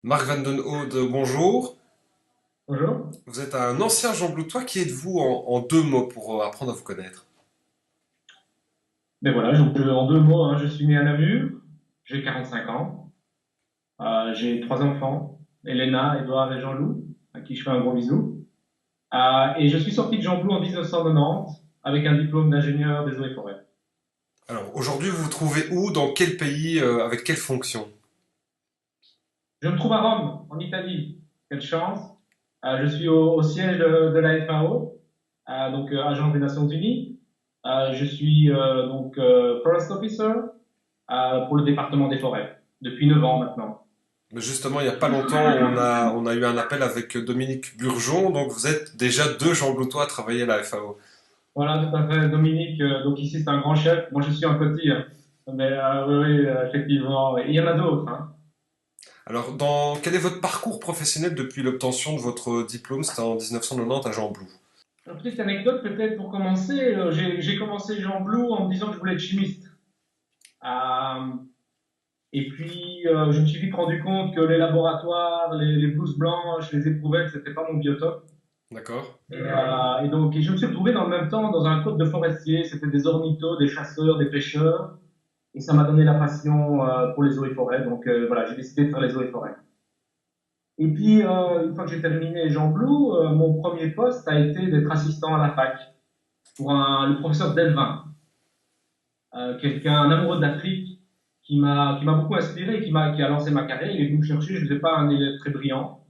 Marc Van den Hode, bonjour. Bonjour. Vous êtes un ancien Jean Bloutois. Qui êtes-vous en deux mots pour apprendre à vous connaître? Ben voilà, donc en deux mots, hein, je suis né à Namur, j'ai 45 ans, j'ai trois enfants, Elena, Edouard et Jean-Loup, à qui je fais un gros bisou. Et je suis sorti de Jean-Loup en 1990 avec un diplôme d'ingénieur des eaux et forêts. Alors, aujourd'hui, vous vous trouvez où, dans quel pays, avec quelle fonction? Je me trouve à Rome, en Italie. Quelle chance. Je suis au siège de la FAO, Agence des Nations Unies. Je suis Forest Officer pour le département des forêts, depuis 9 ans maintenant. Mais justement, il n'y a pas longtemps, on a eu un appel avec Dominique Burgeon, donc vous êtes déjà deux Jean Bloutois à travailler à la FAO. Voilà, tout à fait, Dominique. Donc ici, c'est un grand chef. Moi, je suis un petit, hein. Mais oui, oui, effectivement. Et il y en a d'autres, hein. Alors, quel est votre parcours professionnel depuis l'obtention de votre diplôme? C'était en 1990 à Jean Blou. Une petite anecdote peut-être pour commencer. J'ai commencé Jean Blou en me disant que je voulais être chimiste. Euh, et puis, je me suis vite rendu compte que les laboratoires, les blouses blanches, les éprouvettes, c'était pas mon biotope. D'accord. Et je me suis retrouvé dans le même temps dans un code de forestier. C'était des ornithos, des chasseurs, des pêcheurs. Et ça m'a donné la passion pour les eaux et forêts. Donc voilà, j'ai décidé de faire les eaux et forêts. Et puis, une fois que j'ai terminé Jean Blou, mon premier poste a été d'être assistant à la fac pour le professeur Delvin, un amoureux de l'Afrique qui m'a beaucoup inspiré, qui a lancé ma carrière. Il est venu me chercher. Je n'étais pas un élève très brillant.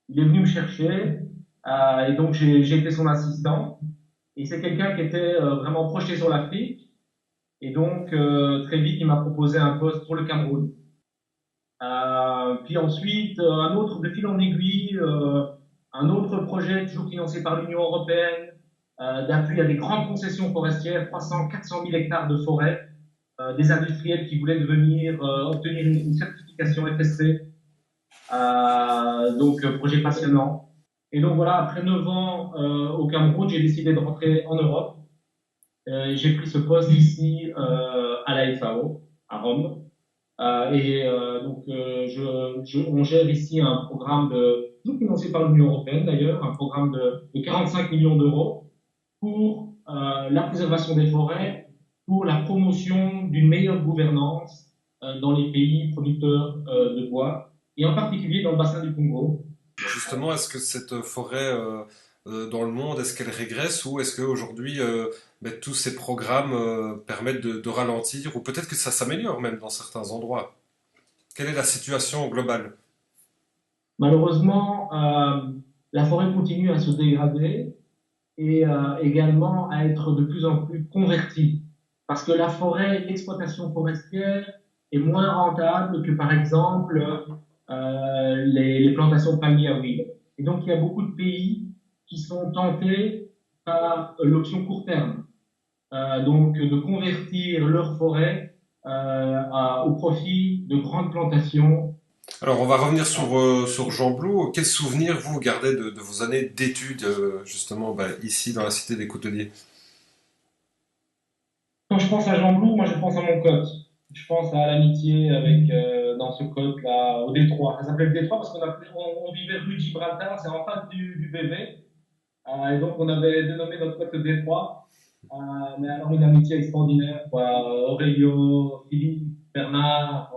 Il est venu me chercher et donc j'ai été son assistant. Et c'est quelqu'un qui était vraiment projeté sur l'Afrique. Et donc très vite, il m'a proposé un poste pour le Cameroun. Puis ensuite, de fil en aiguille, un autre projet toujours financé par l'Union européenne, d'appui à des grandes concessions forestières, 300, 400 000 hectares de forêt, des industriels qui voulaient obtenir une certification FSC. Projet passionnant. Et donc voilà, après 9 ans au Cameroun, j'ai décidé de rentrer en Europe. J'ai pris ce poste ici à la FAO, à Rome. On gère ici un programme toujours financé par l'Union européenne d'ailleurs, un programme de 45 millions d'euros pour la préservation des forêts, pour la promotion d'une meilleure gouvernance dans les pays producteurs de bois, et en particulier dans le bassin du Congo. Justement, est-ce que cette forêt dans le monde, est-ce qu'elle régresse ou est-ce qu'aujourd'hui, tous ces programmes permettent de ralentir ou peut-être que ça s'améliore même dans certains endroits? Quelle est la situation globale? Malheureusement, la forêt continue à se dégrader et également à être de plus en plus convertie. Parce que la forêt, l'exploitation forestière est moins rentable que par exemple les plantations de palmiers à huile. Et donc il y a beaucoup de pays qui sont tentés par l'option court terme, donc de convertir leur forêt au profit de grandes plantations. Alors, on va revenir sur Jean Blou. Quels souvenirs vous gardez de vos années d'études, justement, ici dans la cité des Couteliers? Quand je pense à Jean Blou, moi je pense à mon coach. Je pense à l'amitié avec dans ce côte-là, au Détroit. Ça s'appelait le Détroit parce on vivait rue Gibraltar, c'est en face du BV. Et donc on avait dénommé notre côte le Détroit. Mais alors une amitié extraordinaire, quoi. Aurelio, Philippe, Bernard,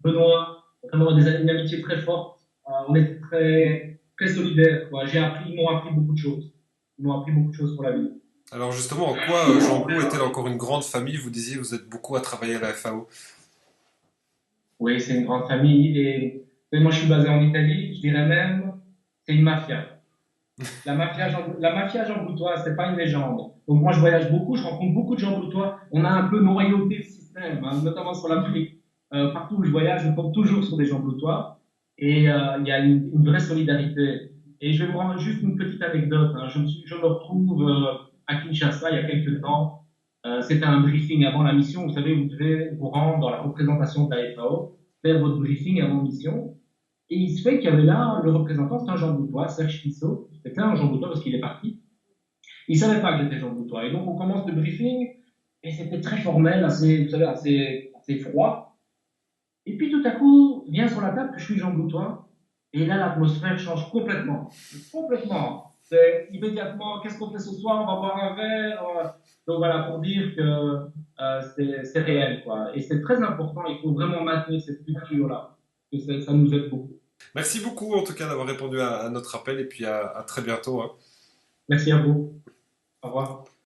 Benoît, vraiment une amitié très forte. On était très, très solidaires, quoi. Ils m'ont appris beaucoup de choses. Ils m'ont appris beaucoup de choses sur la vie. Alors, justement, en quoi Jean Blou est-elle encore une grande famille? Vous disiez, vous êtes beaucoup à travailler à la FAO. Oui, c'est une grande famille et moi je suis basé en Italie, je dirais même c'est une mafia. La mafia Jean Bloutois, c'est pas une légende. Donc moi je voyage beaucoup, je rencontre beaucoup de gens bloutois. On a un peu noyauté le système, hein, notamment sur l'Afrique. Partout où je voyage, je tombe toujours sur des gens bloutois et il y a une vraie solidarité. Et je vais vous rendre juste une petite anecdote, hein. Je me retrouve à Kinshasa il y a quelques temps. C'était un briefing avant la mission. Vous savez, vous devez vous rendre dans la représentation de la FAO, faire votre briefing avant mission. Et il se fait qu'il y avait là le représentant, c'était un Jean Boutois, Serge Tissot. C'était un Jean Boutois parce qu'il est parti. Il savait pas que j'étais Jean Boutois. Et donc on commence le briefing et c'était très formel, assez, vous savez, assez froid. Et puis tout à coup, vient sur la table que je suis Jean Boutois. Et là, l'atmosphère change complètement. Complètement. C'est immédiatement, qu'est-ce qu'on fait ce soir? On va boire un verre. Donc voilà, pour dire que c'est réel, quoi. Et c'est très important. Il faut vraiment maintenir cette culture-là. Que ça nous aide beaucoup. Merci beaucoup en tout cas d'avoir répondu à notre appel et puis à très bientôt, hein. Merci à vous. Au revoir.